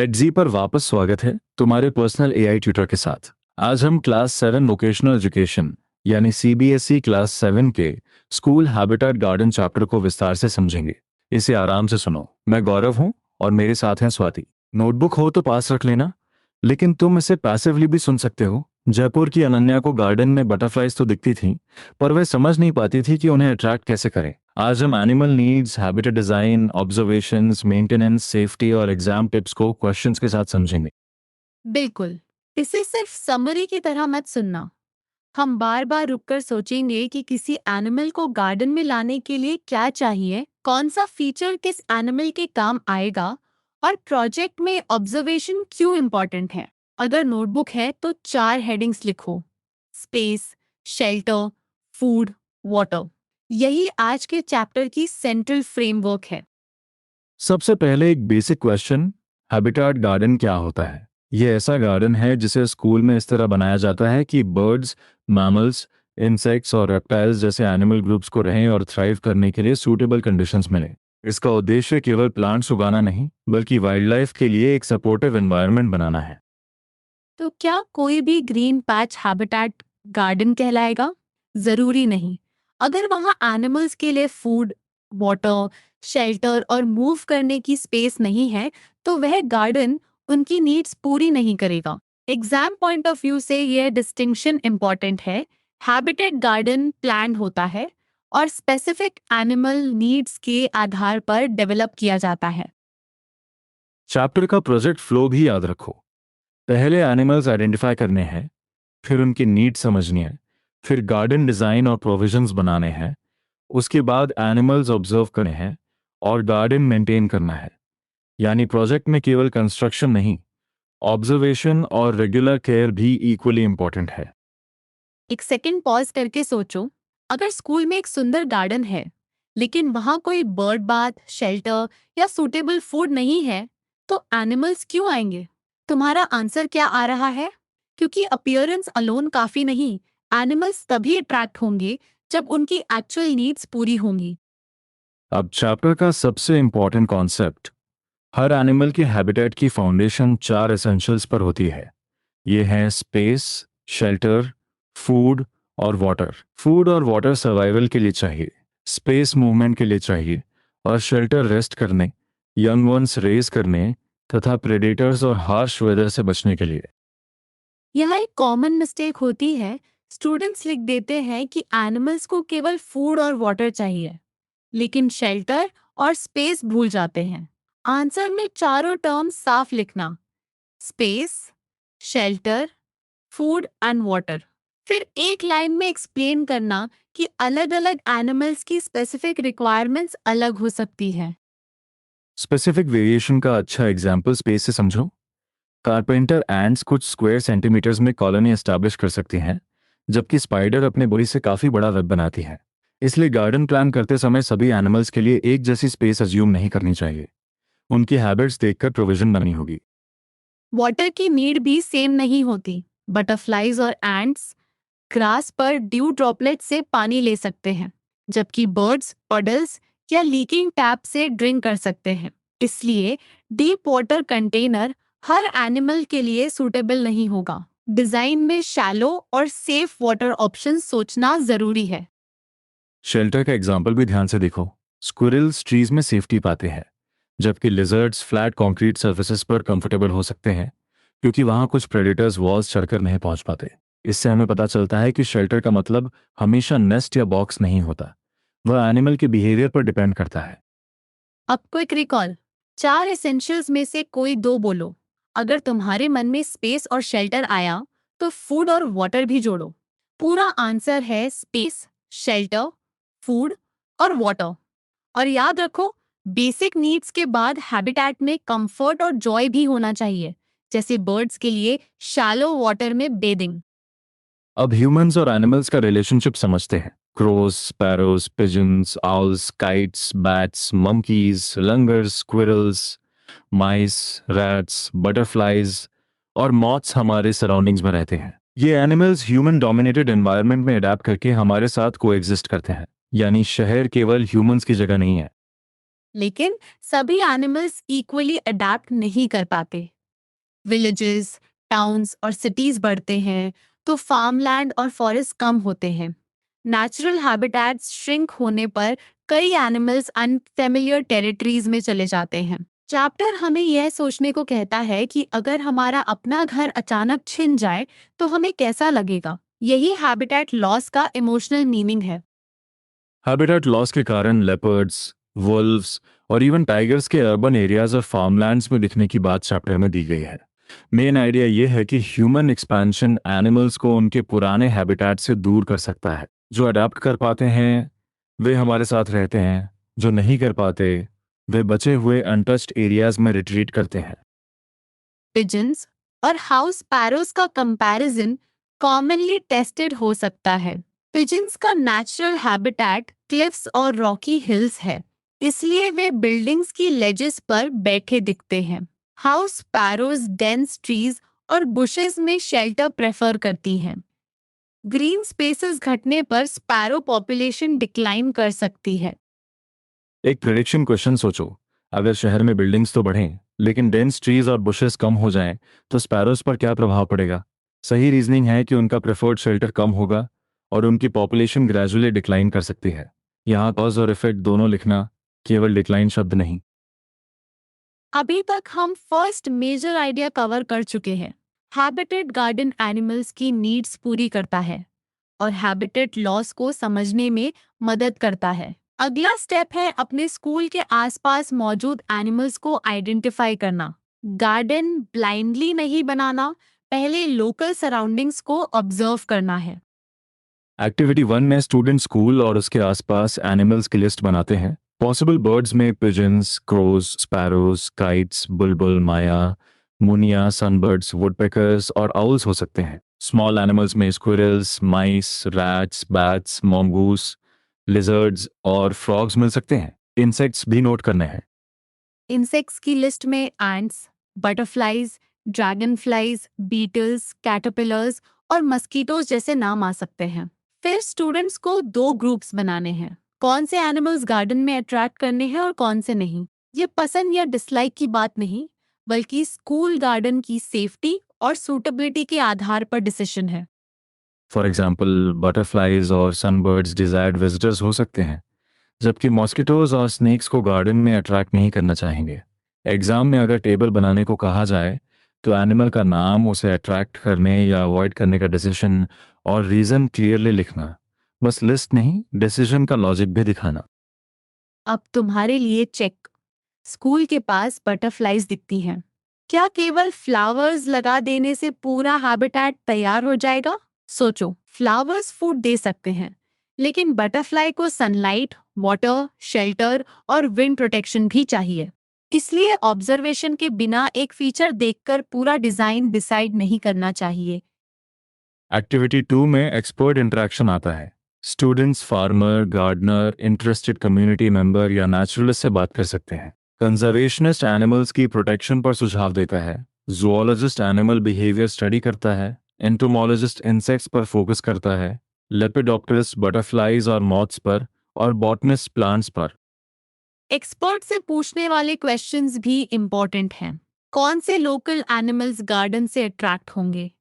एडजी पर वापस स्वागत है तुम्हारे पर्सनल एआई ट्यूटर के साथ। आज हम क्लास 7 वोकेशनल एजुकेशन यानी सीबीएसई क्लास 7 के स्कूल हैबिटेट गार्डन चैप्टर को विस्तार से समझेंगे। इसे आराम से सुनो। मैं गौरव हूं और मेरे साथ हैं स्वाति। नोटबुक हो तो पास रख लेना, लेकिन तुम इसे पैसिवली भी सुन सकते हो। जयपुर की अनन्या को गार्डन में बटरफ्लाइज तो दिखती थी, पर वह समझ नहीं पाती थी कि उन्हें अट्रैक्ट कैसे करें। आज हम animal needs, habitat design, observations, maintenance, safety और एग्जाम टिप्स को क्वेश्चंस के साथ समझेंगे। बिल्कुल। इसे सिर्फ समरी की तरह मत सुनना। हम बार बार रुककर सोचेंगे कि किसी एनिमल को गार्डन में लाने के लिए क्या चाहिए, कौन सा फीचर किस एनिमल के काम आएगा और प्रोजेक्ट में ऑब्जर्वेशन क्यों इम्पोर्टेंट है। अगर नोटबुक है तो 4 हेडिंग्स लिखो: स्पेस, शेल्टर, फूड, वाटर। यही आज के चैप्टर की सेंट्रल फ्रेमवर्क है। सबसे पहले एक बेसिक क्वेश्चन, हैबिटेट गार्डन क्या होता है? ये ऐसा गार्डन है जिसे स्कूल में इस तरह बनाया जाता है कि बर्ड्स, मैमल्स, इंसेक्ट्स और रेप्टाइल्स जैसे एनिमल ग्रुप्स को रहें और थ्राइव करने के लिए सूटेबल कंडीशंस मिले। इसका उद्देश्य केवल प्लांट्स उगाना नहीं, बल्कि वाइल्ड लाइफ के लिए एक सपोर्टिव एनवायरनमेंट बनाना है। तो क्या कोई भी ग्रीन पैच हैबिटेट गार्डन कहलाएगा? जरूरी नहीं। अगर वहां एनिमल्स के लिए फूड, वाटर, शेल्टर और मूव करने की स्पेस नहीं है, तो वह गार्डन उनकी नीड्स पूरी नहीं करेगा। एग्जाम पॉइंट ऑफ व्यू से यह डिस्टिंक्शन इंपॉर्टेंट है। हैबिटेट गार्डन प्लान होता है और स्पेसिफिक एनिमल नीड्स के आधार पर डेवलप किया जाता है। चैप्टर का प्रोजेक्ट फ्लो भी याद रखो। पहले एनिमल्स आइडेंटिफाई करने हैं, फिर उनकी नीड समझनी है, फिर गार्डन डिजाइन और प्रोविजंस बनाने हैं, उसके बाद एनिमल्स ऑब्जर्व करने हैं और गार्डन मेंटेन करना है। यानी प्रोजेक्ट में केवल कंस्ट्रक्शन नहीं, ऑब्जर्वेशन और रेगुलर केयर भी इक्वली इंपॉर्टेंट है। एक सेकंड पॉज करके सोचो। अगर स्कूल में एक सुंदर गार्डन है, लेकिन वहां कोई बर्ड बाथ, शेल्टर या सूटेबल फूड नहीं है, तो एनिमल्स क्यों आएंगे? तुम्हारा आंसर क्या आ रहा है? क्योंकि अपीयरेंस अलोन काफी नहीं। एनिमल्स तभी अट्रैक्ट होंगे जब उनकी एक्चुअल नीड्स पूरी होंगी। अब चैप्टर का सबसे इंपॉर्टेंट कॉन्सेप्ट, हर एनिमल की हैबिटेट की फाउंडेशन 4 एसेंशियल्स पर होती है। ये हैं स्पेस, शेल्टर, फूड और वाटर। फूड और वाटर सर्वाइवल के लिए चाहिए, स्पेस मूवमेंट के लिए चाहिए और शेल्टर रेस्ट करने, यंग वंस रेज करने तथा प्रेडेटर्स और हार्श वेदर से बचने के लिए। यह एक कॉमन मिस्टेक होती है। स्टूडेंट्स लिख देते हैं कि एनिमल्स को केवल फूड और वाटर चाहिए, लेकिन शेल्टर और स्पेस भूल जाते हैं। आंसर में चारों टर्म साफ लिखना: space, shelter, food and water. फिर एक लाइन में एक्सप्लेन करना कि अलग अलग एनिमल्स की स्पेसिफिक रिक्वायरमेंट्स अलग हो सकती है। स्पेसिफिक वेरिएशन का अच्छा एग्जाम्पल स्पेस से समझो। कारपेंटर एंड्स कुछ स्क्वायर सेंटीमीटर्स में कॉलोनी एस्टैब्लिश कर सकती हैं, जबकि स्पाइडर अपने बॉडी से काफी बड़ा वेब बनाती है। इसलिए गार्डन प्लान करते समय सभी एनिमल्स के लिए एक जैसी स्पेस अज्यूम नहीं करनी चाहिए। उनकी हैबिट्स देखकर प्रोविजन बनानी होगी। वाटर की नीड भी सेम नहीं होती। बटरफ्लाइज और एंट्स ग्रास पर ड्यू ड्रॉपलेट से पानी ले सकते हैं, जबकि बर्ड्स पडल्स या लीकिंग टैप से ड्रिंक कर सकते हैं। इसलिए डीप वाटर कंटेनर हर एनिमल के लिए सूटेबल नहीं होगा। डिजाइन में शैलो और सेफ वाटर ऑप्शन सोचना जरूरी है। शेल्टर का एग्जाम्पल भी ध्यान से देखो। स्क्विरल्स ट्रीज में सेफ्टी पाते हैं, जबकि लिजर्ड्स फ्लैट कॉन्क्रीट सर्फेसेस पर कंफर्टेबल हो सकते हैं, क्योंकि वहां कुछ प्रेडेटर्स वॉल्स चढ़कर नहीं पहुंच पाते। इससे हमें पता चलता है कि शेल्टर का मतलब हमेशा नेस्ट या बॉक्स नहीं होता, वह एनिमल के बिहेवियर पर डिपेंड करता है। अब क्विक रिकॉल: 4 एसेंशियल्स में से कोई 2 बोलो। अगर तुम्हारे मन में स्पेस और शेल्टर आया, तो फूड और वाटर भी जोड़ो। पूरा आंसर है स्पेस, शेल्टर, फूड और वाटर। और याद रखो, बेसिक नीड्स के बाद हैबिटेट में कंफर्ट और जॉय भी होना चाहिए, जैसे बर्ड्स के लिए शैलो वाटर में बेदिंग। अब ह्यूमंस और एनिमल्स का रिलेशनशिप समझते हैं। Crows, sparrows, pigeons, owls, kites, bats, monkeys, langurs, squirrels, mice, rats, butterflies और मॉथ्स हमारे सराउंडिंग्स में रहते हैं। ये एनिमल्स ह्यूमन डोमिनेटेड एनवायरनमेंट में अडेप्ट करके हमारे साथ कोएग्जिस्ट करते हैं। यानी शहर केवल ह्यूमंस की जगह नहीं है। लेकिन सभी एनिमल्स इक्वली अडेप्ट नहीं कर पाते। विलेजेस, टाउन्स और सिटीज बढ़ते हैं तो फार्मलैंड और फॉरेस्ट कम होते हैं। नेचुरल हैबिटेट्स श्रिंक होने पर कई एनिमल्स अनफेमिलियर टेरिटरीज में चले जाते हैं। चैप्टर हमें यह सोचने को कहता है कि अगर हमारा अपना घर अचानक छिन जाए तो हमें कैसा लगेगा। यही हैबिटेट लॉस का इमोशनल मीनिंग है। हैबिटेट लॉस के कारण लेपर्ड्स, वुल्व्स और इवन टाइगर्स के अर्बन एरियाज और फार्मलैंड्स में दिखने की बात चैप्टर में दी गई है। मेन आइडिया ये है कि ह्यूमन एक्सपेंशन एनिमल्स को उनके पुराने हैबिटेट से दूर कर सकता है। जो अडेप्ट कर पाते हैं वे हमारे साथ रहते हैं, जो नहीं कर पाते वे बचे हुए अनटच्ड एरियाज में रिट्रीट करते हैं। पिजन्स और हाउस पैरोस का कंपैरिजन कॉमनली टेस्टेड हो सकता है। पिजन्स का नेचुरल हैबिटेट क्लिफ्स और रॉकी हिल्स है, इसलिए वे बिल्डिंग्स की लेजेस पर बैठे दिखते हैं। हाउस पैरोस डेंस ट्रीज और बुशेस में शेल्टर प्रेफर करती हैं। ग्रीन स्पेसेस घटने पर स्पैरो पॉपुलेशन डिक्लाइन कर सकती है। एक प्रेडिक्शन क्वेश्चन सोचो, अगर शहर में बिल्डिंग्स तो बढ़ें लेकिन डेंस ट्रीज और बुशेस कम हो जाएं तो स्पैरोज पर क्या प्रभाव पड़ेगा? सही रीजनिंग है कि उनका प्रेफर्ड शेल्टर कम होगा और उनकी पॉपुलेशन ग्रेजुअली डिक्लाइन कर सकती है। यहाँ कॉज और इफेक्ट दोनों लिखना, केवल डिक्लाइन शब्द नहीं। अभी तक हम फर्स्ट मेजर आइडिया कवर कर चुके हैं। हैबिटेट गार्डन एनिमल्स की नीड्स पूरी करता है और हैबिटेट लॉस को समझने में मदद करता है। अगला स्टेप है अपने स्कूल के आसपास मौजूद एनिमल्स को आइडेंटिफाई करना। गार्डन ब्लाइंडली नहीं बनाना, पहले लोकल सराउंडिंग्स को ऑब्जर्व करना है। एक्टिविटी 1 में स्टूडेंट स्कूल और उसके आसपास एनिमल्स की लिस्ट बनाते हैं। पॉसिबल बर्ड्स में पिजन्स, क्रोज, स्पैरोज, काइट्स, बुलबुल, माया, मुनिया, सनबर्ड्स, वुडपेकर्स और आउल्स हो सकते हैं। स्मॉल एनिमल्स में squirrels, mice, rats, bats, मॉन्गूस, lizards और फ्रॉग्स मिल सकते हैं। इंसेक्ट्स भी नोट करने हैं। इंसेक्ट्स की लिस्ट में ants, butterflies, dragonflies, beetles, caterpillars और मस्कीटोज जैसे नाम आ सकते हैं। फिर स्टूडेंट्स को 2 ग्रुप्स बनाने हैं। कौन से एनिमल्स गार्डन में अट्रैक्ट करने हैं और कौन से नहीं। ये पसंद या डिसलाइक की बात नहीं, बल्कि स्कूल गार्डन की सेफ्टी और सूटेबिलिटी के आधार पर डिसीजन है। फॉर एग्जाम्पल बटरफ्लाइज और सनबर्ड्स डिजायर्ड विजिटर्स हो सकते हैं, जबकि मॉस्किटोज और स्नेक्स को गार्डन में अट्रैक्ट नहीं करना चाहेंगे। एग्जाम में अगर टेबल बनाने को कहा जाए तो एनिमल का नाम, उसे अट्रैक्ट करने या अवॉइड करने का डिसीजन और रीज़न क्लियरली लिखना। बस लिस्ट नहीं, डिसीजन का लॉजिक भी दिखाना। अब तुम्हारे लिए चेक। स्कूल के पास बटरफ्लाइज दिखती हैं। क्या केवल फ्लावर्स लगा देने से पूरा हैबिटेट तैयार हो जाएगा? सोचो, फ्लावर्स फूड दे सकते हैं, लेकिन बटरफ्लाई को सनलाइट, वाटर, शेल्टर और विंड प्रोटेक्शन भी चाहिए। इसलिए ऑब्जर्वेशन के बिना एक फीचर देखकर पूरा डिजाइन डिसाइड नहीं करना चाहिए। एक्टिविटी 2 में एक्सपर्ट इंटरेक्शन आता है। Students farmer, gardener, interested community member या नेचुरलिस्ट से बात कर सकते हैं। कंजर्वेशनिस्ट एनिमल्स की प्रोटेक्शन पर सुझाव देता है। जूलॉजिस्ट एनिमल बिहेवियर स्टडी करता है। एंटोमोलॉजिस्ट इंसेक्ट्स पर फोकस करता है। लेपिडोप्टेरिस्ट बटरफ्लाइज और मॉथ्स पर और बॉटनिस्ट प्लांट्स पर। एक्सपर्ट से पूछने वाले क्वेश्चंस भी इम्पोर्टेंट हैं। कौन से लोकल एनिमल्स गार्डन से अट्रैक्ट होंगे?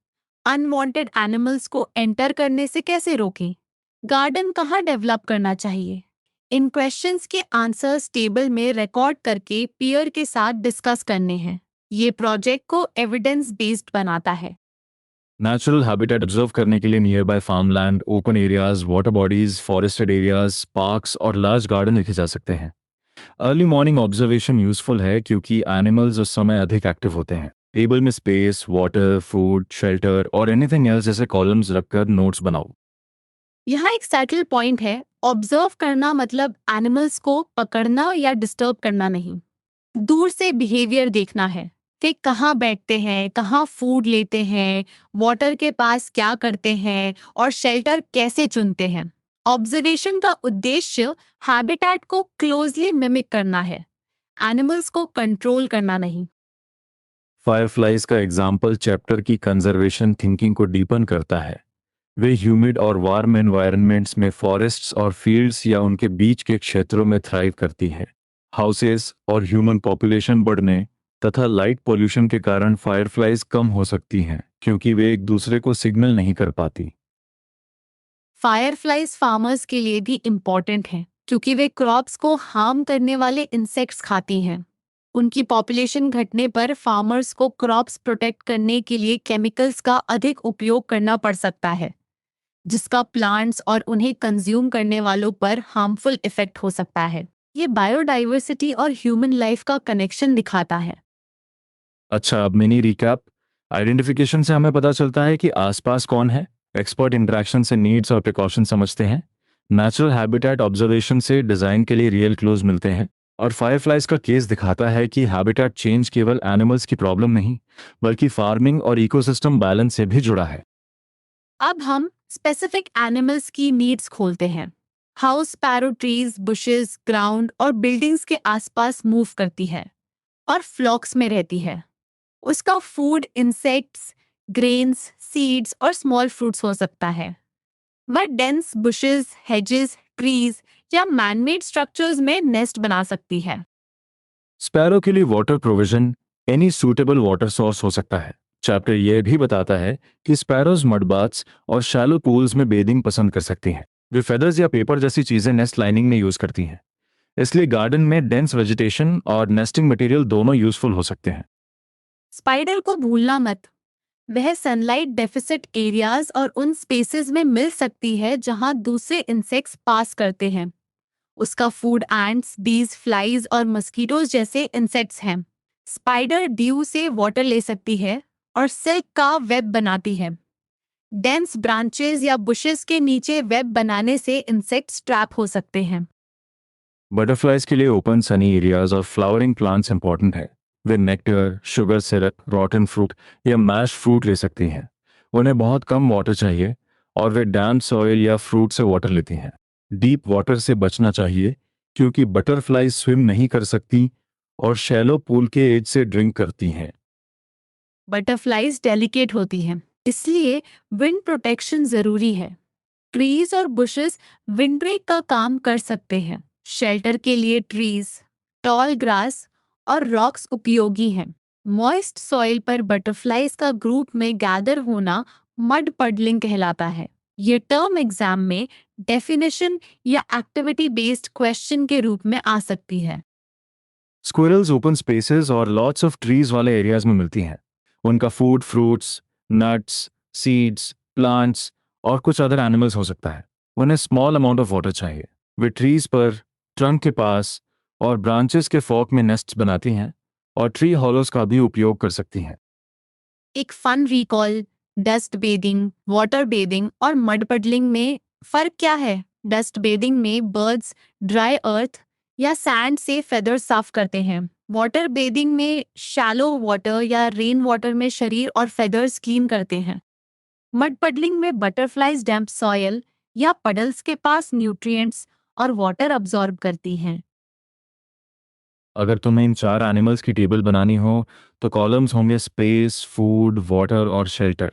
अनवांटेड एनिमल्स को एंटर करने से कैसे रोकें? गार्डन कहाँ डेवलप करना चाहिए? इन क्वेश्चंस के आंसर्स टेबल में रिकॉर्ड करके पीयर के साथ डिस्कस करने हैं। ये प्रोजेक्ट को एविडेंस बेस्ड बनाता है। नेचुरल हैबिटेट ऑब्जर्व करने के लिए near by farmland, open areas, water bodies, forested areas, parks और लार्ज गार्डन देखे जा सकते हैं। अर्ली मॉर्निंग ऑब्जर्वेशन यूजफुल है क्योंकि एनिमल्स उस समय अधिक एक्टिव होते हैं। टेबल में स्पेस, वाटर, फूड, शेल्टर और एनीथिंग एल्स जैसे कॉलम्स रखकर नोट्स बनाओ। यहाँ एक सैटल पॉइंट है। ऑब्जर्व करना मतलब एनिमल्स को पकड़ना या डिस्टर्ब करना नहीं। दूर से बिहेवियर देखना है कि कहाँ बैठते हैं, कहाँ फूड लेते हैं, वाटर के पास क्या करते हैं और शेल्टर कैसे चुनते हैं। ऑब्जर्वेशन का उद्देश्य हैबिटेट को क्लोजली मिमिक करना है, एनिमल्स को कंट्रोल करना नहीं। फायरफ्लाइज का एग्जाम्पल चैप्टर की कंजर्वेशन थिंकिंग को डीपन करता है। वे ह्यूमिड और वार्म एनवायरनमेंट्स में फॉरेस्ट्स और फील्ड्स या उनके बीच के क्षेत्रों में थ्राइव करती हैं। हाउसेस और ह्यूमन पॉपुलेशन बढ़ने तथा लाइट पोल्यूशन के कारण फायरफ्लाइज कम हो सकती हैं क्योंकि वे एक दूसरे को सिग्नल नहीं कर पाती। फायरफ्लाइज फार्मर्स के लिए भी इम्पोर्टेंट हैं क्योंकि वे क्रॉप्स को हार्म करने वाले इंसेक्ट्स खाती हैं। उनकी पॉपुलेशन घटने पर फार्मर्स को क्रॉप्स प्रोटेक्ट करने के लिए केमिकल्स का अधिक उपयोग करना पड़ सकता है, जिसका प्लांट्स और उन्हें कंज्यूम करने वालों पर हार्मफुल इफेक्ट हो सकता है। ये बायोडाइवर्सिटी और ह्यूमन लाइफ का कनेक्शन दिखाता है। अच्छा, अब मिनी रिकैप। आइडेंटिफिकेशन से हमें पता चलता है कि आसपास कौन है। एक्सपर्ट इंटरेक्शन से नीड्स और प्रिकॉशन समझते हैं। नेचुरल हैबिटेट ऑब्जर्वेशन से डिज़ाइन के लिए रियल क्लूज मिलते हैं। और फायरफ्लाइज का केस दिखाता है कि हैबिटेट चेंज केवल एनिमल्स की प्रॉब्लम नहीं, बल्कि फार्मिंग और इकोसिस्टम बैलेंस से भी जुड़ा है। अब हम स्पेसिफिक एनिमल्स की नीड्स खोलते हैं। House sparrow trees, bushes, ground और बिल्डिंग्स के आसपास मूव करती है और फ्लॉक्स में रहती है। उसका फूड इंसेक्ट्स, ग्रेन्स, सीड्स और स्मॉल फ्रूट्स हो सकता है। वह डेंस बुशेस, हेजेस, ट्रीज या मैनमेड स्ट्रक्चर्स में नेस्ट बना सकती है। स्पैरो के लिए water provision any suitable water source हो सकता है। चैप्टर यह भी बताता है कि स्पैरोज मड बाथ्स और शैलो पूल्स में बेदिंग पसंद कर सकती हैं। वे फेदर्स या पेपर जैसी चीजें नेस्ट लाइनिंग में यूज करती हैं। इसलिए गार्डन में डेंस वेजिटेशन और नेस्टिंग मटेरियल दोनों यूजफुल हो सकते हैं। स्पाइडर को भूलना मत। वह सनलाइट डेफिसिट एरियाज और उन स्पेसेस में मिल सकती है जहां दूसरे इंसेक्ट्स पास करते हैं। उसका फूड एंट्स, बीज, फ्लाइज और मस्कीटोज जैसे इंसेक्ट्स हैं। स्पाइडर ड्यू से वाटर ले सकती है और सिल्क का वेब बनाती है। डेंस ब्रांचेस या बुशेस के नीचे वेब बनाने से इंसेक्ट्स ट्रैप हो सकते हैं। बटरफ्लाइज के लिए ओपन सनी एरियाज और फ्लावरिंग प्लांट्स इंपॉर्टेंट है। वे nectar, sugar syrup, rotten fruit या मैश फ्रूट ले सकती हैं। उन्हें बहुत कम वाटर चाहिए और वे डैम्प सॉइल या फ्रूट से वाटर लेती हैं। डीप वाटर से बचना चाहिए क्योंकि बटरफ्लाइज स्विम नहीं कर सकती और शैलो पूल के एज से ड्रिंक करती हैं। बटरफ्लाइज डेलिकेट होती हैं, इसलिए विंड प्रोटेक्शन जरूरी है। ट्रीज और बुशेस विंड ब्रेक का काम कर सकते हैं। शेल्टर के लिए ट्रीज, टॉल ग्रास और रॉक्स उपयोगी हैं। मॉइस्ट सॉइल पर बटरफ्लाइज का ग्रुप में गैदर होना मड पडलिंग कहलाता है। ये टर्म एग्जाम में डेफिनेशन या एक्टिविटी बेस्ड क्वेश्चन के रूप में आ सकती है। स्क्विरल्स ओपन स्पेसेस और लॉट्स ऑफ ट्रीज वाले एरियाज में मिलती हैं। उनका food fruits, nuts, seeds, plants और कुछ अदर एनिमल्स हो सकता है। उन्हें स्मॉल अमाउंट ऑफ वाटर चाहिए। वे ट्रीज पर, ट्रंक के पास और ब्रांचेस के फॉक में नेस्ट बनाती हैं और ट्री हॉलोस का भी उपयोग कर सकती हैं। एक fun recall, dust bathing, water bathing और मड पडलिंग में फर्क क्या है? डस्ट बेदिंग में बर्ड्स ड्राई अर्थ या सैंड से फेदर साफ करते हैं। वाटर बेदिंग में शैलो वाटर या रेन वाटर में शरीर और फेदर्स क्लीन करते हैं। मड पडलिंग में बटरफ्लाइज डैम्प सॉयल या पडल्स के पास न्यूट्रिएंट्स और वाटर अब्सॉर्ब करती हैं। अगर तुम्हें इन चार एनिमल्स की टेबल बनानी हो तो कॉलम्स होंगे स्पेस, फूड, वाटर और शेल्टर।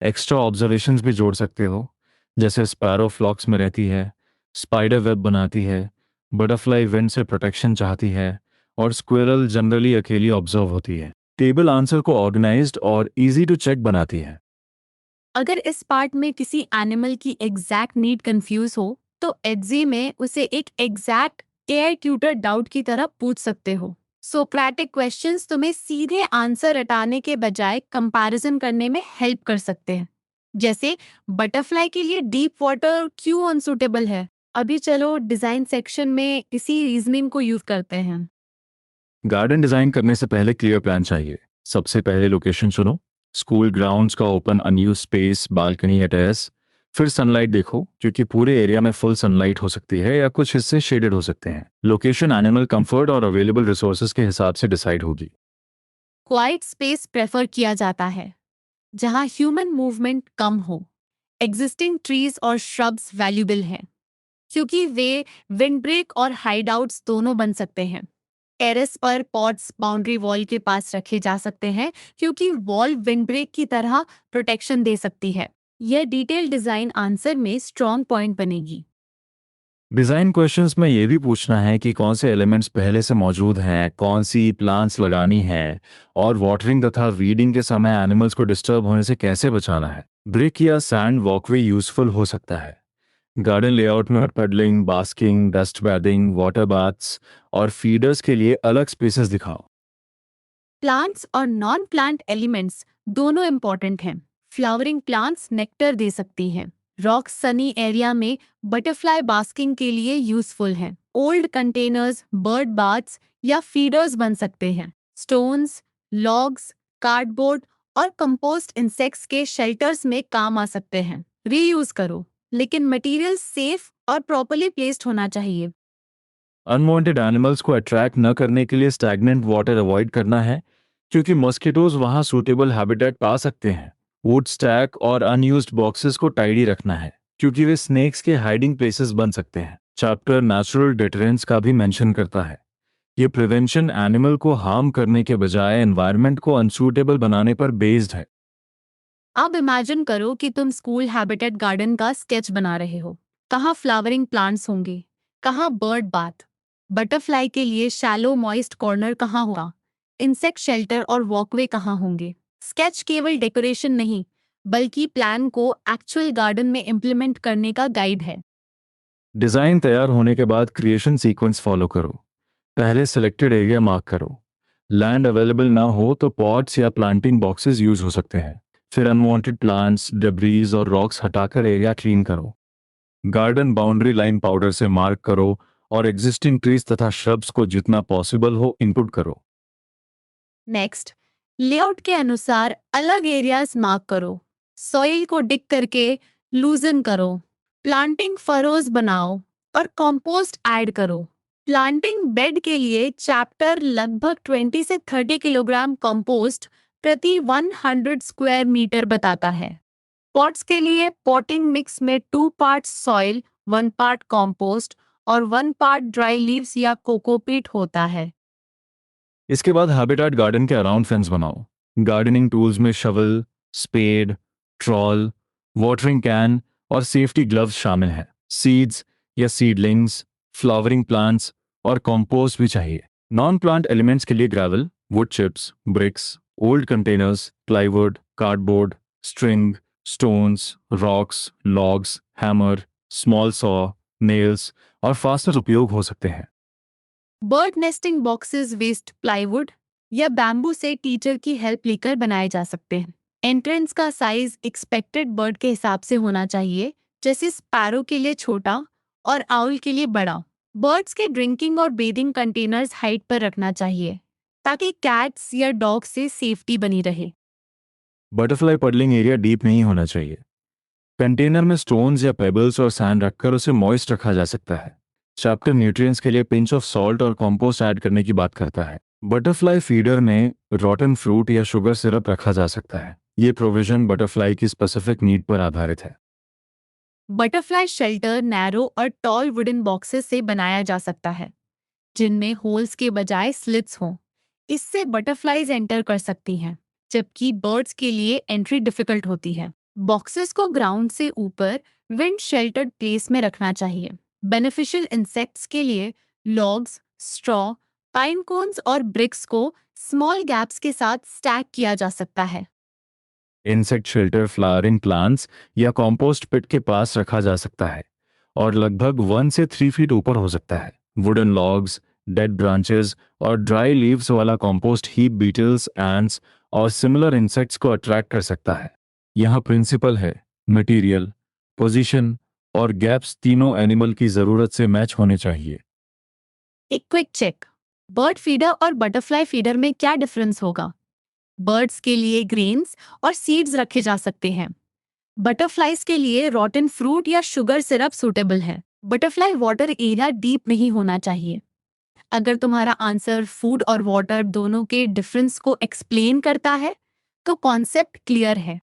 एक्स्ट्रा ऑब्जर्वेशंस भी जोड़ सकते हो, जैसे स्पैरो फ्लॉक्स में रहती है, स्पाइडर वेब बनाती है, बटरफ्लाई विंड से प्रोटेक्शन चाहती है और स्क्विरल जनरली अकेली ऑब्जर्व होती है। टेबल आंसर को ऑर्गेनाइज्ड और इजी टू चेक बनाती है। अगर इस पार्ट में किसी एनिमल की एग्जैक्ट नीड कंफ्यूज हो तो एग्जी में उसे एक एग्जैक्ट एआई ट्यूटर डाउट की तरह पूछ सकते हो। सोक्रेटिक क्वेश्चंस तुम्हें सीधे आंसर रटाने के बजाय कंपैरिजन करने में हेल्प कर सकते हैं। जैसे बटरफ्लाई के लिए डीप वाटर क्यों अनसुटेबल है। अभी चलो डिजाइन सेक्शन में इसी रीजनिंग को यूज करते हैं। गार्डन डिजाइन करने से पहले क्लियर प्लान चाहिए। सबसे पहले लोकेशन चुनो। स्कूल ग्राउंड्स का ओपन अनयूज स्पेस, बालकनी या टेरेस। फिर सनलाइट देखो क्योंकि पूरे एरिया में फुल सनलाइट हो सकती है या कुछ हिस्से शेडेड हो सकते हैं। लोकेशन एनिमल कंफर्ट और अवेलेबल रिसोर्सेज के हिसाब से डिसाइड होगी। क्वाइट स्पेस प्रेफर किया जाता है जहां ह्यूमन मूवमेंट कम हो। एग्जिस्टिंग ट्रीज और श्रब्स वैल्यूबल हैं क्योंकि वे विंड ब्रेक और हाइड आउट्स दोनों बन सकते हैं। टेरेस पर पॉट्स बाउंड्री वॉल के पास रखे जा सकते हैं क्योंकि वॉल विंड ब्रेक की तरह प्रोटेक्शन दे सकती है। यह डिटेल डिजाइन आंसर में स्ट्रॉन्ग पॉइंट बनेगी। डिज़ाइन क्वेश्चंस में ये भी पूछना है कि कौन से एलिमेंट्स पहले से मौजूद हैं, कौन सी प्लांट्स लगानी है और वाटरिंग तथा वीडिंग के समय एनिमल्स को डिस्टर्ब होने से कैसे बचाना है। ब्रिक या सैंड वॉकवे यूजफुल हो सकता है। गार्डन लेआउट में puddling, basking, dust bathing, water baths और फीडर्स के लिए अलग स्पेसेस दिखाओ। प्लांट्स और नॉन प्लांट एलिमेंट्स दोनों इंपॉर्टेंट हैं। फ्लावरिंग प्लांट्स नेक्टर दे सकती हैं। रॉक सनी एरिया में बटरफ्लाई बास्किंग के लिए यूजफुल हैं। ओल्ड कंटेनर्स बर्ड बाथ्स या फीडर्स बन सकते हैं। स्टोन्स, लॉग्स, कार्डबोर्ड और कंपोस्ट इंसेक्ट्स के शेल्टर्स में काम आ सकते हैं। रीयूज करो, लेकिन मटेरियल सेफ और प्रॉपर्ली प्लेस्ड होना चाहिए। अनवांटेड एनिमल्स को अट्रैक्ट न करने के लिए स्टैग्नेंट वाटर अवॉइड करना है, क्योंकि मॉस्किटोज वहां सूटेबल हैबिटेट पा सकते हैं। वुड स्टैक और अनयूज्ड बॉक्सेस को टाइडी रखना है, क्योंकि वे स्नेक्स के हाइडिंग प्लेसेस बन सकते हैं। चैप्टर नेचुरल डिटरेंस का भी मेंशन करता है। ये प्रिवेंशन एनिमल को हार्म करने के बजाय एनवायरनमेंट को अनसूटेबल बनाने पर बेस्ड है। अब इमेजिन करो कि तुम स्कूल हैबिटेट गार्डन का स्केच बना रहे हो। कहाँ फ्लावरिंग प्लांट्स होंगे, कहाँ बर्ड बाथ, बटरफ्लाई के लिए शैलो मॉइस्ट कॉर्नर कहाँ होगा, इंसेक्ट शेल्टर और वॉकवे कहाँ होंगे। स्केच केवल डेकोरेशन नहीं, बल्कि प्लान को एक्चुअल गार्डन में इम्प्लीमेंट करने का गाइड है। डिज़ाइन तैयार होने के बाद क्रिएशन सीक्वेंस फॉलो करो। पहले सिलेक्टेड एरिया मार्क करो। लैंड अवेलेबल ना हो तो पॉट्स या प्लांटिंग बॉक्सेस यूज हो सकते हैं। फिर अनवांटेड प्लांट्स, डेब्रीज और रॉक्स हटाकर एरिया क्लीन करो। गार्डन बाउंड्री लाइन पाउडर से मार्क करो और एग्जिस्टिंग ट्रीज तथा श्रब्स को जितना पॉसिबल हो इनपुट करो। नेक्स्ट, लेआउट के अनुसार अलग एरियाज मार्क करो। सॉइल को डिग करके लूजन करो। प्लांटिंग फरोज बनाओ और कंपोस्ट ऐड करो। प्लांटिंग बेड के लिए चैप्टर लगभग 20 से 30 किलोग्राम कंपोस्ट प्रति 100 स्क्वायर मीटर बताता है। पॉट्स के लिए पॉटिंग मिक्स में 2 पार्ट्स सॉइल, 1 पार्ट कंपोस्ट और 1 पार्ट ड्राई लीव्स या कोकोपीट होता है। इसके बाद हैबिटेट गार्डन के अराउंड फेंस बनाओ। गार्डनिंग टूल्स में shovel, spade, trowel, watering can और सेफ्टी ग्लव्स शामिल हैं। सीड्स या सीडलिंग्स, फ्लावरिंग प्लांट्स और कंपोस्ट भी चाहिए। नॉन प्लांट एलिमेंट्स के लिए gravel, wood chips, bricks, old containers, plywood, cardboard, string, stones, rocks, logs, hammer, small saw, nails और फास्टर उपयोग हो सकते हैं। Bird nesting boxes waste plywood या बैम्बू से टीचर की हेल्प लेकर बनाए जा सकते हैं। एंट्रेंस का साइज एक्सपेक्टेड बर्ड के हिसाब से होना चाहिए, जैसे स्पैरो के लिए छोटा और आउल के लिए बड़ा। बर्ड्स के ड्रिंकिंग और बेदिंग कंटेनर्स हाइट पर रखना चाहिए, ताकि कैट्स या डॉग से सेफ्टी बनी रहे। बटरफ्लाई पडलिंग एरिया डीप नहीं होना चाहिए। कंटेनर में स्टोन्स या पेबल्स और सैंड रखकर उसे मॉइस्ट रखा जा सकता है। चैप्टर न्यूट्रिएंट्स के लिए पिंच ऑफ सॉल्ट और कंपोस्ट ऐड करने की बात करता है। बटरफ्लाई फीडर में रॉटन फ्रूट या शुगर सिरप रखा जा सकता है। ये प्रोविजन बटरफ्लाई की स्पेसिफिक नीड पर आधारित है। बटरफ्लाई शेल्टर नैरो और टॉल वुडन बॉक्सेस से बनाया जा सकता है, जिनमें होल्स के बजाय स्लिट्स हों। इससे बटरफ्लाईज एंटर कर सकती हैं, जबकि बर्ड्स के लिए एंट्री डिफिकल्ट होती है। बॉक्सेस को ग्राउंड से ऊपर विंड शेल्टर्ड प्लेस में रखना चाहिए। बेनिफिशियल इंसेक्ट्स के लिए लॉग्स, स्ट्रॉ, पाइन कोन्स और ब्रिक्स को स्मॉल गैप्स के साथ स्टैक किया जा सकता है। इंसेक्ट शेल्टर फ्लावरिंग प्लांट्स या कंपोस्ट पिट के पास रखा जा सकता है और लगभग 1 से 3 फीट ऊपर हो सकता है। वुडन लॉग्स, डेड ब्रांचेस और ड्राई लीव्स वाला कंपोस्ट हीप बीटल्स, एंट्स और सिमिलर इंसेक्ट्स को अट्रैक्ट कर सकता है। यहाँ प्रिंसिपल है मटेरियल, पोजीशन और गैप्स तीनों एनिमल की ज़रूरत से मैच होने चाहिए। एक क्विक चेक, बर्ड फीडर और बटरफ्लाई फीडर में क्या डिफरेंस होगा? बर्ड्स के लिए ग्रेन्स और सीड्स रखे जा सकते हैं। बटरफ्लाइज के लिए रॉटन फ्रूट या शुगर सिरप सूटेबल है। बटरफ्लाई वाटर एरिया डीप नहीं होना चाहिए। अगर तुम्हारा आंसर फूड और वाटर दोनों के डिफरेंस को एक्सप्लेन करता है, तो कॉन्सेप्ट क्लियर है।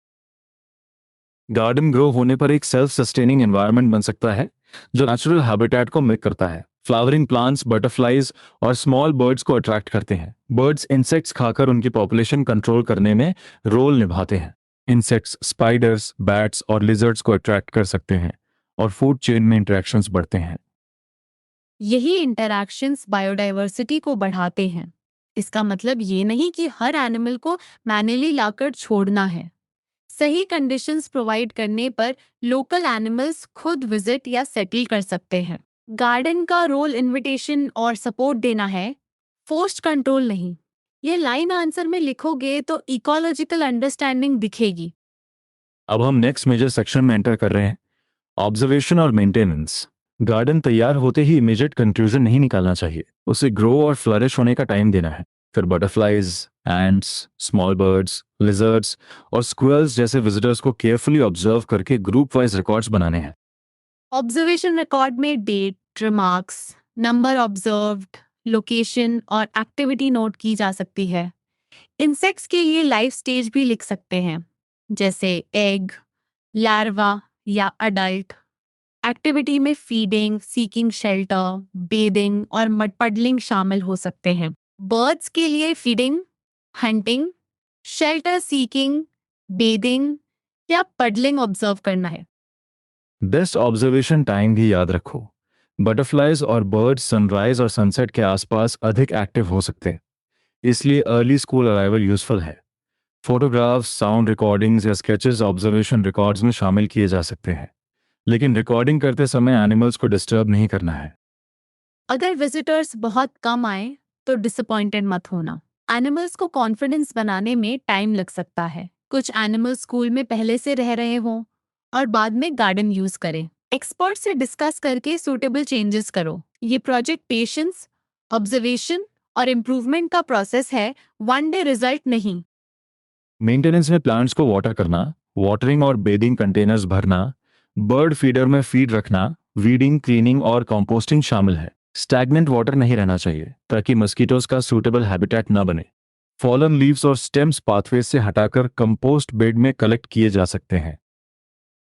गार्डन ग्रो होने पर एक सेल्फ सस्टेनिंग एनवायरनमेंट बन सकता है, जो नेचुरल हैबिटेट को मिक करता है। फ्लावरिंग प्लांट्स बटरफ्लाईज और स्मॉल बर्ड्स को अट्रैक्ट करते हैं। बर्ड्स इंसेक्ट्स खाकर उनकी पॉपुलेशन कंट्रोल करने में रोल निभाते हैं। इंसेक्ट्स स्पाइडर्स, बैट्स और लिजर्ड्स को अट्रैक्ट कर सकते हैं और फूड चेन में इंटरेक्शंस बढ़ते हैं। यही इंटरैक्शंस बायोडायवर्सिटी को बढ़ाते हैं। इसका मतलब ये नहीं कि हर एनिमल को मैन्युअली लाकर छोड़ना है। सही कंडीशंस प्रोवाइड करने पर लोकल एनिमल्स खुद विजिट या सेटल कर सकते हैं। गार्डन का रोल इनविटेशन और सपोर्ट देना है, फोर्स्ड कंट्रोल नहीं। ये लाइन आंसर में लिखोगे तो इकोलॉजिकल अंडरस्टैंडिंग दिखेगी। अब हम नेक्स्ट मेजर सेक्शन में एंटर कर रहे हैं, ऑब्जर्वेशन और मेंटेनेंस। गार्डन तैयार होते ही इमीडिएट कंक्लूजन नहीं निकालना चाहिए, उसे ग्रो और फ्लरिश होने का टाइम देना है। फिर butterflies, ants, small birds, lizards और स्क्विरल्स जैसे विजिटर्स को केयरफुली ऑब्जर्व करके ग्रुप वाइज रिकॉर्ड्स बनाने हैं। ऑब्जर्वेशन रिकॉर्ड में date, remarks, number observed, location और एक्टिविटी नोट की जा सकती है। इंसेक्ट्स के लिए लाइफ स्टेज भी लिख सकते हैं, जैसे एग, लार्वा या अडल्ट। एक्टिविटी में फीडिंग, सीकिंग शेल्टर, बेदिंग और मड पडलिंग शामिल हो सकते हैं। बर्ड्स के लिए feeding, hunting, shelter seeking, bathing या पडलिंग ऑब्जर्व करना है। बेस्ट ऑब्जर्वेशन टाइम भी याद रखो। बटरफ्लाइज और बर्ड्स सनराइज और सनसेट के आसपास अधिक एक्टिव हो सकते हैं, इसलिए अर्ली स्कूल अराइवल यूजफुल है। फोटोग्राफ्स, साउंड रिकॉर्डिंग्स या स्केचेस ऑब्जर्वेशन रिकॉर्ड्स में शामिल किए जा सकते हैं, लेकिन रिकॉर्डिंग करते समय एनिमल्स को डिस्टर्ब नहीं करना है। अगर विजिटर्स बहुत कम आए तो डिसअपॉइंटेड मत होना। एनिमल्स को कॉन्फिडेंस बनाने में टाइम लग सकता है। कुछ एनिमल्स स्कूल में पहले से रह रहे हों और बाद में गार्डन यूज करें। एक्सपर्ट से डिस्कस करके सूटेबल चेंजेस करो। ये प्रोजेक्ट पेशेंस, ऑब्जर्वेशन और इम्प्रूवमेंट का प्रोसेस है, वन डे रिजल्ट नहीं। मेंटेनेंस में प्लांट्स को वाटर करना, वाटरिंग और बेडिंग कंटेनर्स भरना, बर्ड फीडर में फीड रखना, वीडिंग, क्लीनिंग और कंपोस्टिंग शामिल है। स्टैग्नेंट वाटर नहीं रहना चाहिए ताकि मस्कीटोज का सूटेबल हैबिटेट न बने। फॉलन लीव्स और स्टेम्स पाथवेज से हटाकर कंपोस्ट बेड में कलेक्ट किए जा सकते हैं।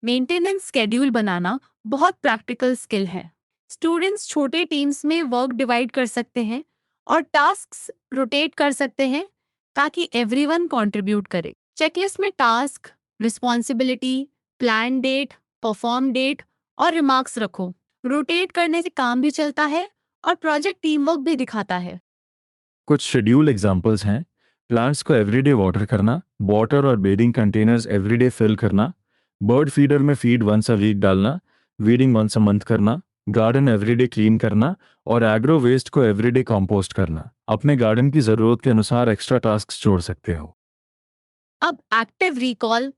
मेंटेनेंस स्केड्यूल बनाना बहुत प्रैक्टिकल स्किल है। स्टूडेंट्स छोटे टीम्स में वर्क डिवाइड कर सकते हैं और टास्क्स रोटेट कर सकते हैं ताकि एवरीवन कंट्रीब्यूट करे। चेकलिस्ट में task, responsibility, plan date, perform date और रिमार्क्स रखो। रोटेट करने से काम भी चलता है और प्रोजेक्ट टीम वर्क भी दिखाता है। कुछ शेड्यूल एग्जांपल्स हैं, प्लांट्स को एवरीडे वाटर करना, वाटर और बेडिंग कंटेनर्स एवरीडे फिल करना, बर्ड फीडर में फीड वंस अ वीक डालना, वीडिंग वंस अ मंथ करना, गार्डन एवरीडे क्लीन करना और एग्रो वेस्ट को एवरीडे कंपोस्ट करना। अपने गार्डन की ज़रूरत के अनुसार एक्स्ट्रा टास्क जोड़ सकते हो। अब एक्टिव रिकॉल,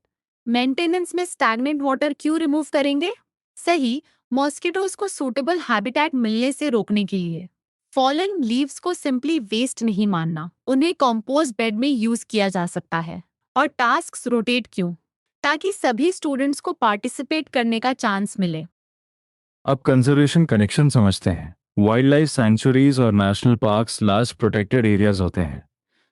मेंटेनेंस में स्टैग्नेंट वाटर क्यों रिमूव करेंगे? सही, मॉस्किटोज को सूटेबल हैबिटेट मिलने से रोकने के लिए। फॉलन लीव्स को सिंपली वेस्ट नहीं मानना, उन्हें कंपोस्ट बेड में यूज किया जा सकता है। और टास्क्स रोटेट क्यों? ताकि सभी स्टूडेंट्स को पार्टिसिपेट करने का चांस मिले। अब कंजर्वेशन कनेक्शन समझते हैं। वाइल्ड लाइफ सैंक्चुरीज और national parks large protected areas होते हैं,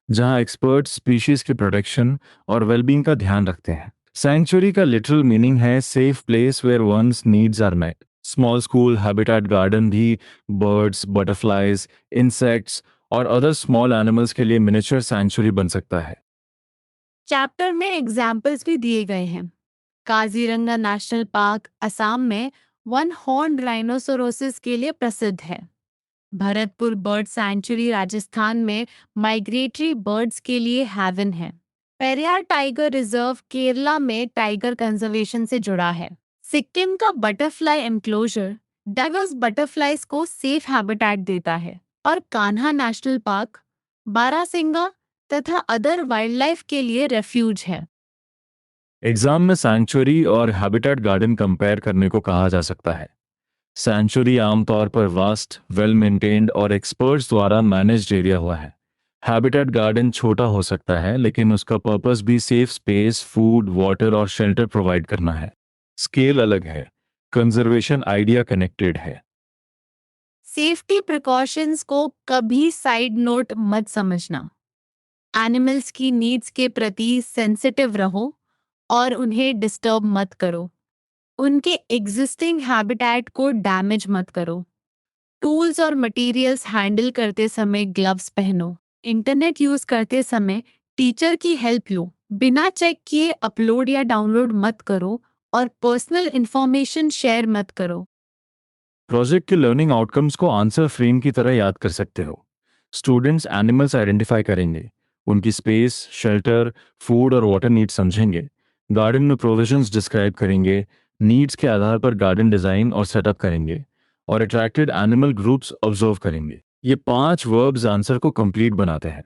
जहां एक्सपर्ट स्पीशीज की प्रोटेक्शन और वेलबींग का ध्यान रखते हैं। सैंक्चुरी का लिटरल मीनिंग है safe place where one's needs are met. Small school habitat garden भी बर्ड्स, बटरफ्लाइज, इंसेक्ट्स और अदर स्मॉल एनिमल्स के लिए मिनिएचर सैंक्चुरी बन सकता है। चैप्टर में एग्जाम्पल्स भी दिए गए हैं। काजीरंगा नेशनल पार्क असम में वन हॉर्न राइनोसोरोसिस के लिए प्रसिद्ध है। भरतपुर बर्ड सैंचुरी राजस्थान में माइग्रेटरी बर्ड्स के लिए हेवन है। पेरियार टाइगर रिजर्व केरला में टाइगर कंजर्वेशन से जुड़ा है। सिक्किम का बटरफ्लाई एनक्लोजर डाइवर्स बटरफ्लाइज को सेफ हैबिटेट देता है। और कान्हा नेशनल पार्क बारासिंगा तथा अदर वाइल्ड लाइफ के लिए रेफ्यूज है। एग्जाम में सैंक्चुरी और हैबिटेट गार्डन कंपेयर करने को कहा जा सकता है। सैंक्चुरी आमतौर पर वास्ट, वेल मेंटेन्ड और एक्सपर्ट्स द्वारा मैनेज्ड एरिया हुआ है। हैबिटेट गार्डन छोटा हो सकता है, लेकिन उसका पर्पस भी सेफ स्पेस, फूड, वाटर और शेल्टर प्रोवाइड करना है। स्केल अलग है, कंजर्वेशन आइडिया कनेक्टेड है। सेफ्टी प्रिकॉशंस को कभी साइड नोट मत समझना। एनिमल्स की नीड्स के प्रति सेंसिटिव रहो और उन्हें डिस्टर्ब मत करो। उनके एग्जिस्टिंग हैबिटेट को डैमेज मत करो। टूल्स और मटेरियल्स हैंडल करते समय ग्लव्स पहनो। इंटरनेट यूज करते समय टीचर की हेल्प लो। बिना चेक किए अपलोड या डाउनलोड मत करो और पर्सनल इंफॉर्मेशन शेयर मत करो। प्रोजेक्ट के लर्निंग आउटकम्स को आंसर फ्रेम की तरह याद कर सकते हो। स्टूडेंट्स एनिमल्स आइडेंटिफाई करेंगे, उनकी स्पेस, शेल्टर, फूड और वाटर नीड्स समझेंगे, गार्डन में प्रोविजंस डिस्क्राइब करेंगे, नीड्स के आधार पर गार्डन डिज़ाइन और सेटअप करेंगे, और अट्रैक्टेड एनिमल ग्रुप्स ऑब्जर्व करेंगे। ये 5 वर्ब्स आंसर को कंप्लीट बनाते हैं।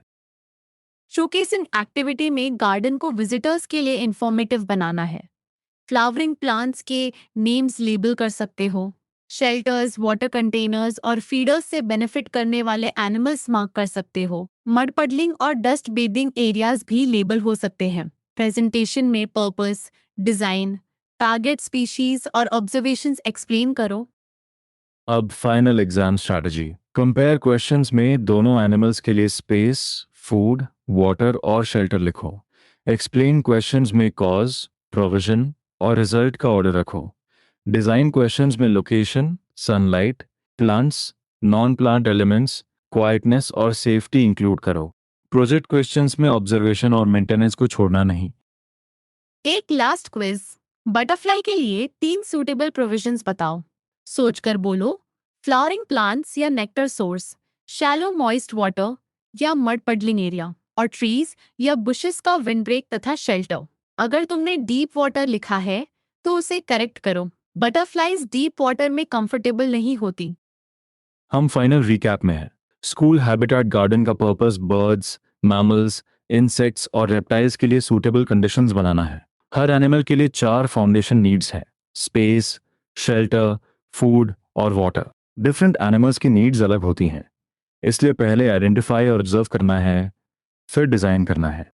शोकेसिंग एक्टिविटी में गार्डन को विजिटर्स के लिए इंफॉर्मेटिव बनाना है। फ्लावरिंग प्लांट्स के नेम्स लेबल कर सकते हो। शेल्टर्स, वाटर कंटेनर्स और फीडर्स से बेनिफिट करने वाले एनिमल्स मार्क कर सकते हो। मड पडलिंग और डस्ट बेदिंग एरियाज भी लेबल हो सकते हैं। प्रेजेंटेशन में पर्पस, डिजाइन, टारगेट स्पीशीज और ऑब्जर्वेशंस एक्सप्लेन करो। अब final exam strategy. Compare questions में दोनों एनिमल्स के लिए स्पेस, फूड, वाटर और शेल्टर लिखो। एक्सप्लेन क्वेश्चंस में कॉज, प्रोविजन और रिजल्ट का ऑर्डर रखो। डिज़ाइन क्वेश्चंस में location, sunlight, plants, non plant elements, quietness और सेफ्टी इंक्लूड करो। प्रोजेक्ट क्वेश्चंस में ऑब्जर्वेशन और मेंटेनेंस को छोड़ना नहीं। एक लास्ट क्विज। बटरफ्लाई के लिए 3 सूटेबल प्रोविजंस बताओ। सोचकर बोलो, फ्लावरिंग प्लांट्स या nectar source, shallow moist water या मड पडलिंग एरिया, और ट्रीज या बुशेस का विंड ब्रेक तथा शेल्टर। अगर तुमने डीप वाटर लिखा है तो उसे करेक्ट करो। बटरफ्लाईज डीप वाटर में कंफर्टेबल नहीं होती। हम फाइनल रिकैप में हैं। स्कूल हैबिटेट गार्डन का पर्पस बर्ड्स, मैमल्स, इंसेक्ट्स और रेप्टाइल्स के लिए सूटेबल कंडीशंस बनाना है। हर एनिमल के लिए 4 फाउंडेशन नीड्स हैं: स्पेस, शेल्टर, फूड और वाटर। डिफरेंट एनिमल्स की नीड्स अलग होती हैं, इसलिए पहले आइडेंटिफाई और ऑब्जर्व करना है, फिर डिज़ाइन करना है।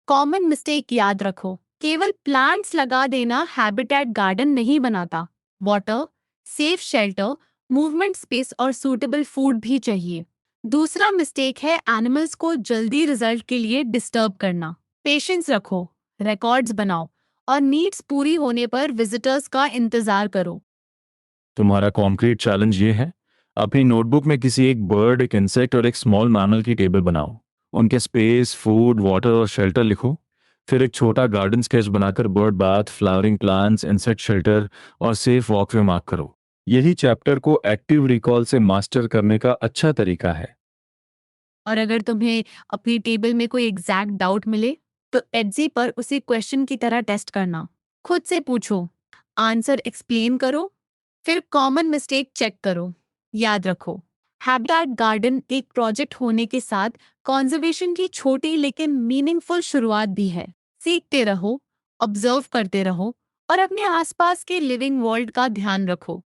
कॉमन मिस्टेक याद रखो, केवल प्लांट्स लगा देना हैबिटेट गार्डन नहीं बनाता। Water, safe shelter, movement space और सूटेबल फूड भी चाहिए। दूसरा मिस्टेक है एनिमल्स को जल्दी रिजल्ट के लिए डिस्टर्ब करना। पेशेंस रखो, रिकॉर्ड्स बनाओ और नीड्स पूरी होने पर विजिटर्स का इंतजार करो। तुम्हारा कॉन्क्रीट चैलेंज ये है, अपनी नोटबुक में किसी एक बर्ड, एक इंसेक्ट और एक स्मॉल मैमल की टेबल बनाओ। उनके स्पेस, फूड, वाटर और शेल्टर लिखो। फिर एक छोटा गार्डन स्केच बनाकर bird bath, flowering plants, insect shelter और सेफ वॉकवे मार्क करो। यही चैप्टर को एक्टिव रिकॉल से मास्टर करने का अच्छा तरीका है। और अगर तुम्हें अपनी टेबल में कोई एग्जैक्ट डाउट मिले तो एडजी पर उसे क्वेश्चन की तरह टेस्ट करना। खुद से पूछो, आंसर एक्सप्लेन करो, फिर कॉमन मिस्टेक चेक करो। याद रखो, हैबिटेट गार्डन एक प्रोजेक्ट होने के साथ कंजर्वेशन की छोटी लेकिन मीनिंगफुल शुरुआत भी है। सीखते रहो, ऑब्जर्व करते रहो और अपने आसपास के लिविंग वर्ल्ड का ध्यान रखो।